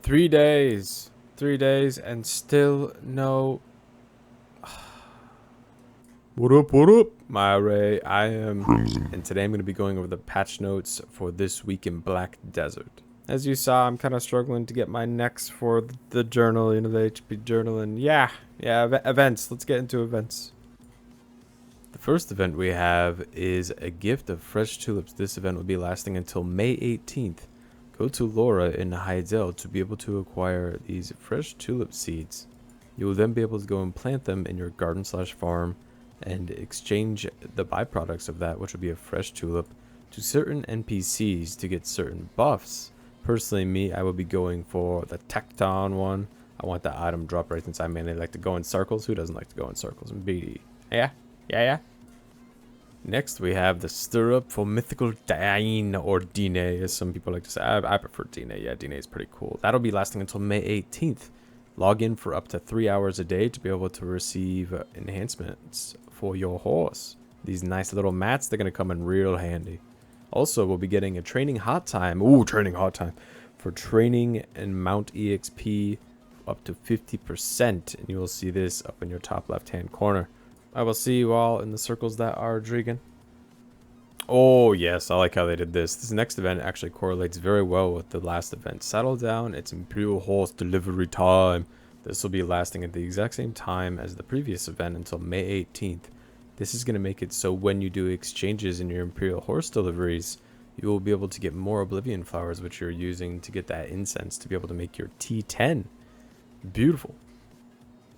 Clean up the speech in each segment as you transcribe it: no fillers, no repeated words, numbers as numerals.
3 days. 3 days and still no. What up, what up? My Ray, I am. And today I'm going to be going over the patch notes for this week in Black Desert. As you saw, I'm kind of struggling to get my necks for the journal, the HP journal. And yeah, events. Let's get into events. The first event we have is a gift of fresh tulips. This event will be lasting until May 18th. Go to Laura in Hydeal to be able to acquire these fresh tulip seeds. You will then be able to go and plant them in your garden/farm and exchange the byproducts of that, which will be a fresh tulip, to certain NPCs to get certain buffs. Personally, me, I will be going for the Tecton one. I want the item drop right since I mainly like to go in circles. Who doesn't like to go in circles? And BD. Yeah. Next, we have the Stirrup for Mythical Dine, or Dine, as some people like to say. I prefer Dine. Yeah, Dine is pretty cool. That'll be lasting until May 18th. Log in for up to 3 hours a day to be able to receive enhancements for your horse. These nice little mats, they're going to come in real handy. Also, we'll be getting a training hot time. Ooh, training hot time. For training and mount EXP up to 50%. And you will see this up in your top left-hand corner. I will see you all in the circles that are dreighan. Oh, yes, I like how they did this. This next event actually correlates very well with the last event. Saddle down, it's Imperial Horse delivery time. This will be lasting at the exact same time as the previous event until May 18th. This is going to make it so when you do exchanges in your Imperial Horse deliveries, you will be able to get more Oblivion Flowers, which you're using to get that incense to be able to make your T10. Beautiful.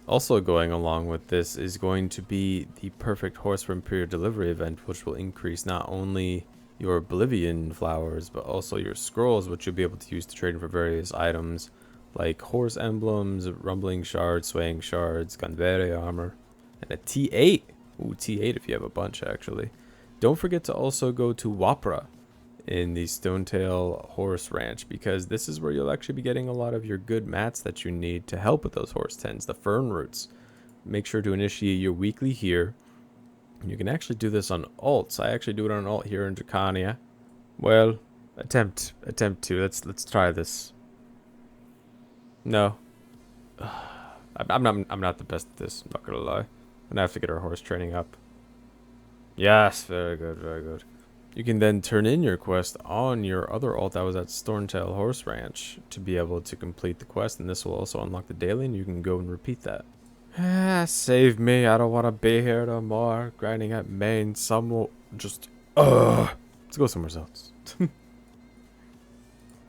Also going along with this is going to be the Perfect Horse for Imperial Delivery event, which will increase not only your Oblivion Flowers, but also your scrolls, which you'll be able to use to trade for various items, like horse emblems, rumbling shards, swaying shards, Gunveria armor, and a T8. Ooh, T8 if you have a bunch, actually. Don't forget to also go to Wapra in the Stonetail Horse Ranch, because this is where you'll actually be getting a lot of your good mats that you need to help with those horse tens, the fern roots. Make sure to initiate your weekly here. You can actually do this on alts. I actually do it on alt here in Drakania. Well, attempt to. Let's try this. No. I'm not the best at this, I'm not gonna lie. I'm gonna have to get our horse training up. Yes, very good, very good. You can then turn in your quest on your other alt that was at Stormtail Horse Ranch to be able to complete the quest, and this will also unlock the daily, and you can go and repeat that. Save me, I don't want to be here no more. Grinding at main, some will just... Let's go somewhere else.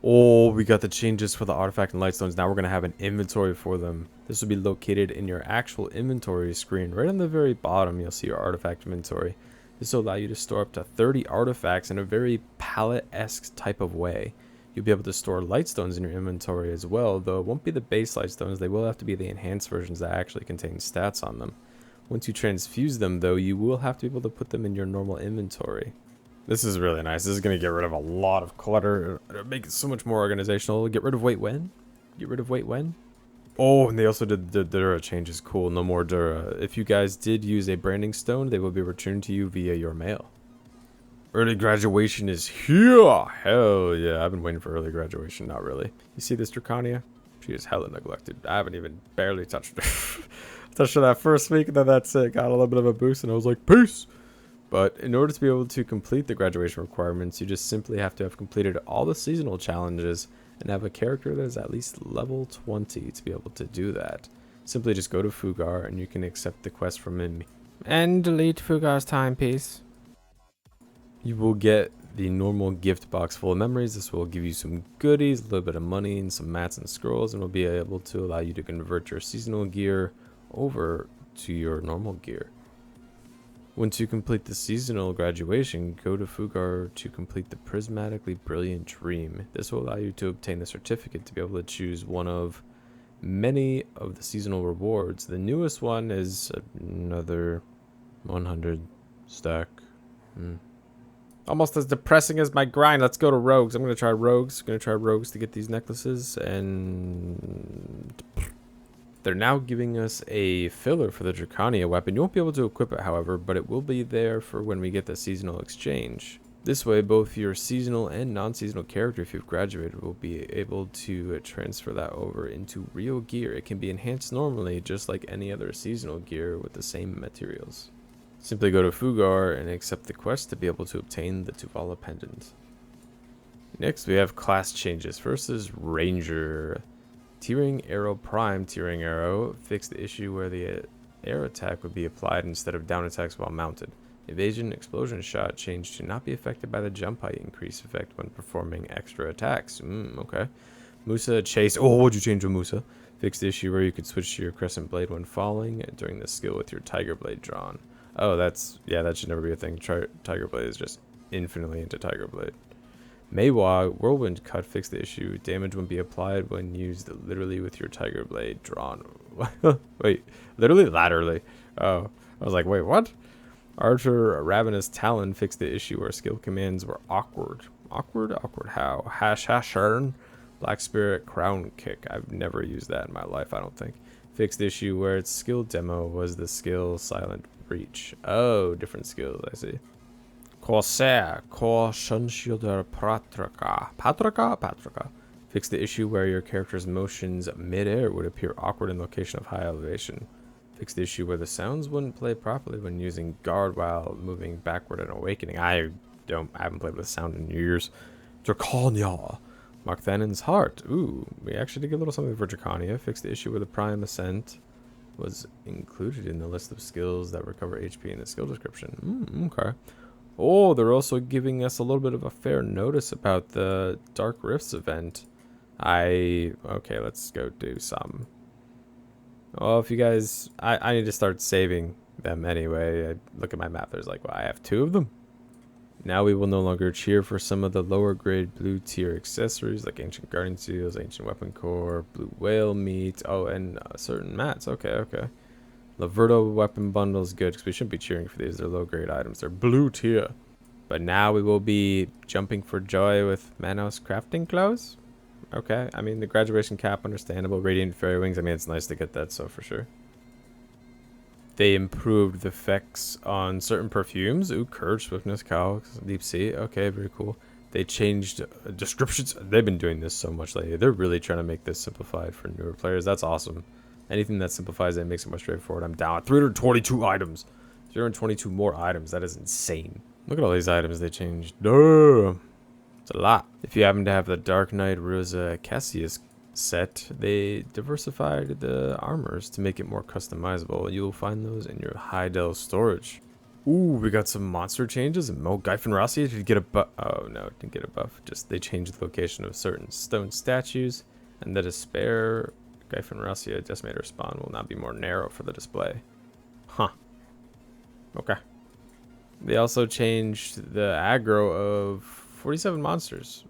Oh, we got the changes for the artifact and Lightstones. Now we're going to have an inventory for them. This will be located in your actual inventory screen. Right on the very bottom, you'll see your artifact inventory. This will allow you to store up to 30 artifacts in a very palette-esque type of way. You'll be able to store Lightstones in your inventory as well, though it won't be the base Lightstones. They will have to be the enhanced versions that actually contain stats on them. Once you transfuse them, though, you will have to be able to put them in your normal inventory. This is really nice. This is going to get rid of a lot of clutter. It'll make it so much more organizational. Get rid of wait when? Get rid of wait when? Oh, and they also did the Dura changes. Cool, no more Dura. If you guys did use a branding stone, they will be returned to you via your mail. Early graduation is here. Hell yeah, I've been waiting for early graduation. Not really. You see this Drakania? She is hella neglected. I haven't even barely touched her. Touched her that first week, and then that's it. Got a little bit of a boost, and I was like, peace. But in order to be able to complete the graduation requirements, you just simply have to have completed all the seasonal challenges and have a character that is at least level 20 to be able to do that. Simply just go to Fugar and you can accept the quest from him. And delete Fugar's timepiece. You will get the normal gift box full of memories. This will give you some goodies, a little bit of money, and some mats and scrolls, and will be able to allow you to convert your seasonal gear over to your normal gear. Once you complete the seasonal graduation, go to Fugar to complete the Prismatically Brilliant Dream. This will allow you to obtain the certificate to be able to choose one of many of the seasonal rewards. The newest one is another 100 stack. Almost as depressing as my grind. Let's go to Rogues. I'm going to try Rogues. To get these necklaces, and... They're now giving us a filler for the Drakania weapon. You won't be able to equip it, however, but it will be there for when we get the seasonal exchange. This way, both your seasonal and non-seasonal character, if you've graduated, will be able to transfer that over into real gear. It can be enhanced normally, just like any other seasonal gear with the same materials. Simply go to Fugar and accept the quest to be able to obtain the Tuvala pendant. Next, we have class changes. First is Ranger. Tearing Arrow Prime Tearing Arrow. Fix the issue where the air attack would be applied instead of down attacks while mounted. Evasion Explosion Shot changed to not be affected by the jump height increase effect when performing extra attacks. Okay. Musa Chase. Oh, what'd you change with Musa? Fix the issue where you could switch to your Crescent Blade when falling during the skill with your Tiger Blade drawn. Oh, that's... yeah, that should never be a thing. Tiger Blade is just infinitely into Tiger Blade. Maywa Whirlwind Cut. Fix the issue. Damage won't be applied when used literally with your Tiger Blade drawn. Wait, literally? Laterally. Oh, I was like, wait, what? Archer Ravenous Talon. Fixed the issue where skill commands were awkward. Awkward? Awkward how? Hashern. Black Spirit Crown Kick. I've never used that in my life, I don't think. Fixed the issue where its skill demo was the skill Silent Breach. Oh, different skills, I see. Corsair. Caution Shielder Patraka. Fix the issue where your character's motions mid-air would appear awkward in location of high elevation. Fix the issue where the sounds wouldn't play properly when using guard while moving backward and awakening. I haven't played with sound in years. Drakania. Mark Thanon's Heart. Ooh, we actually did get a little something for Drakania. Fix the issue where the Prime Ascent was included in the list of skills that recover HP in the skill description. Okay. Oh, they're also giving us a little bit of a fair notice about the Dark Rifts event. Okay, let's go do some. Oh, if you guys... I need to start saving them anyway. I look at my map. There's like, well, I have 2 of them. Now we will no longer cheer for some of the lower grade blue tier accessories like Ancient Guardian Seals, Ancient Weapon Core, Blue Whale Meat, and certain mats. Okay. Laverto Weapon Bundle is good because we shouldn't be cheering for these. They're low grade items. They're blue tier. But now we will be jumping for joy with Manos Crafting Clothes. Okay, I mean, the graduation cap, understandable. Radiant Fairy Wings, I mean, it's nice to get that, so for sure. They improved the effects on certain perfumes. Ooh, Courage, Swiftness, Cow, Deep Sea. Okay, very cool. They changed descriptions. They've been doing this so much lately. They're really trying to make this simplified for newer players. That's awesome. Anything that simplifies it and makes it more straightforward, I'm down. 322 items. 322 more items. That is insane. Look at all these items they changed. Duh. It's a lot. If you happen to have the Dark Knight Rosa Cassius set, they diversified the armors to make it more customizable. You'll find those in your Heidel storage. Ooh, we got some monster changes. And Gyphon Rassia did get a buff. Oh no, it didn't get a buff. Just they changed the location of certain stone statues, and the Despair Gyphon Rassia Decimator spawn will now be more narrow for the display. Huh. Okay. They also changed the aggro of 47 monsters.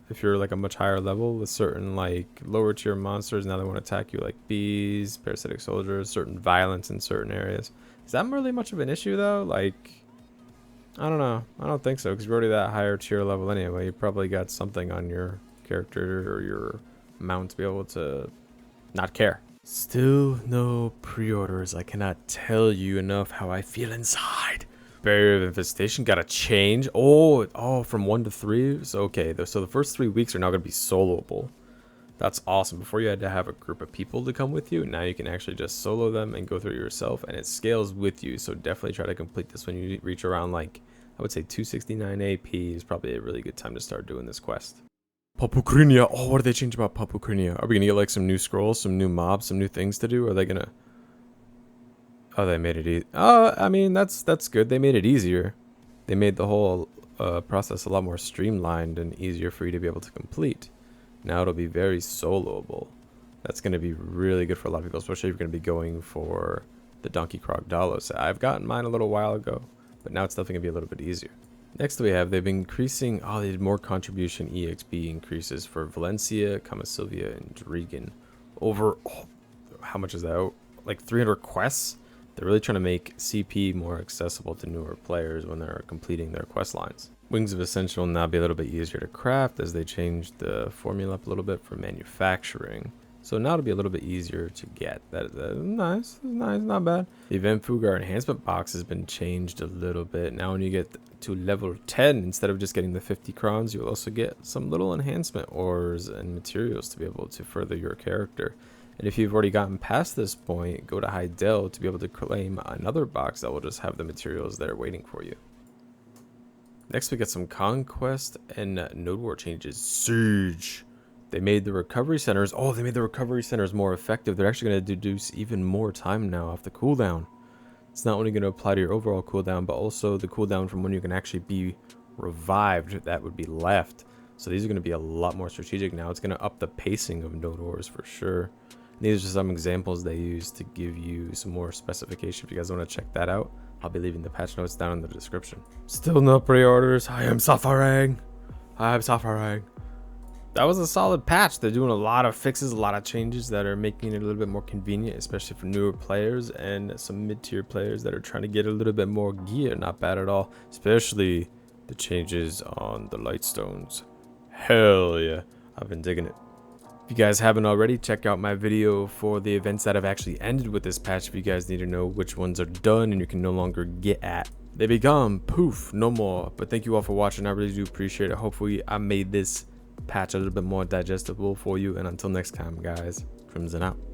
If you're like a much higher level with certain like lower tier monsters, now they want to attack you, like bees, parasitic soldiers, certain violence in certain areas. Is that really much of an issue though? Like, I don't know. I don't think so, because you're already that higher tier level anyway. You probably got something on your character or your mount to be able to not care. Still no pre-orders. I cannot tell you enough how I feel inside. Barrier of Infestation got a change. Oh, from 1 to 3. So okay, so the first 3 weeks are now going to be soloable. That's awesome. Before you had to have a group of people to come with you. Now you can actually just solo them and go through it yourself, and it scales with you. So definitely try to complete this when you reach around, like, I would say 269 AP is probably a really good time to start doing this quest. Papukrinia. Oh, what did they change about Papukrinia? Are we gonna get like some new scrolls, some new mobs, some new things to do? Or are they gonna... Oh, they made it easy. I mean, that's good. They made it easier. They made the whole process a lot more streamlined and easier for you to be able to complete. Now it'll be very soloable. That's going to be really good for a lot of people, especially if you're going to be going for the Donkey Krog Dalo set. I've gotten mine a little while ago, but now it's definitely going to be a little bit easier. Next they've been increasing, they did more contribution EXP increases for Valencia, Camasilvia, and Dreighan. Over, how much is that? Like 300 quests? They're really trying to make CP more accessible to newer players when they're completing their quest lines. Wings of Ascension will now be a little bit easier to craft as they changed the formula up a little bit for manufacturing. So now it'll be a little bit easier to get. That is nice, not bad. The event Fugar enhancement box has been changed a little bit. Now when you get to level 10, instead of just getting the 50 crowns, you'll also get some little enhancement ores and materials to be able to further your character. And if you've already gotten past this point, go to Heidel to be able to claim another box that will just have the materials there waiting for you. Next we get some conquest and node war changes. Siege. They made the recovery centers. Oh, they made the recovery centers more effective. They're actually going to deduce even more time now off the cooldown. It's not only going to apply to your overall cooldown, but also the cooldown from when you can actually be revived that would be left. So these are going to be a lot more strategic now. It's going to up the pacing of node wars for sure. And these are some examples they use to give you some more specification. If you guys want to check that out, I'll be leaving the patch notes down in the description. Still no pre-orders. I am suffering. That was a solid patch. They're doing a lot of fixes, a lot of changes that are making it a little bit more convenient, especially for newer players and some mid-tier players that are trying to get a little bit more gear. Not bad at all, especially the changes on the Lightstones. Hell yeah, I've been digging it. If you guys haven't already, check out my video for the events that have actually ended with this patch if you guys need to know which ones are done and you can no longer get at. They become poof, no more. But thank you all for watching. I really do appreciate it. Hopefully I made this patch a little bit more digestible for you, and until next time guys, Crimson out.